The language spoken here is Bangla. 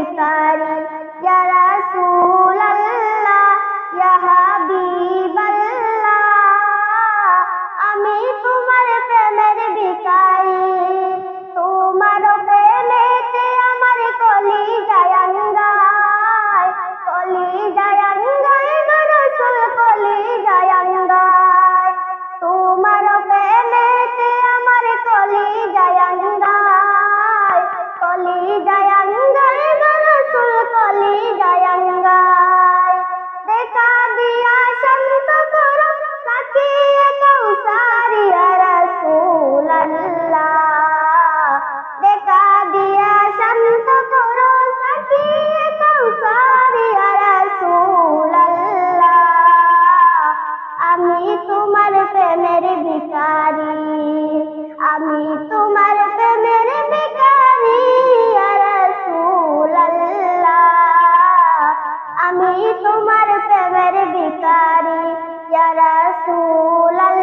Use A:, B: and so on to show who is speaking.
A: ভিখারি ইয়া রাসূলুল্লাহ ইয়া হাবিবাল্লাহ আমি তোমার প্রেমের ভিখারি তোমার প্রেমেতে আমার কলিজায় আঙ্গায় কলিজায় আঙ্গায় গো রাসূল কলিজায় আঙ্গায় তোমার প্রেমেতে আমার কলিজায় আঙ্গায় কলিজায় আঙ্গায় গো রাসূল কলিজায় আঙ্গায় দেখা দিয়া শান্ত করো সাকিয়ে কাউসার ইয়া রাসূলুল্লাহ দেখা দিয়া শান্ত করো সাকিয়ে কাউসার ইয়া রাসূলুল্লাহ আমি তোমার প্রেমের ভিখারি আমি তোমার প্রেমের ভিখারি ইয়া রাসূলুল্লাহ আমি তোমার প্রেমের ভিখারি ইয়া রাসূলুল্লাহ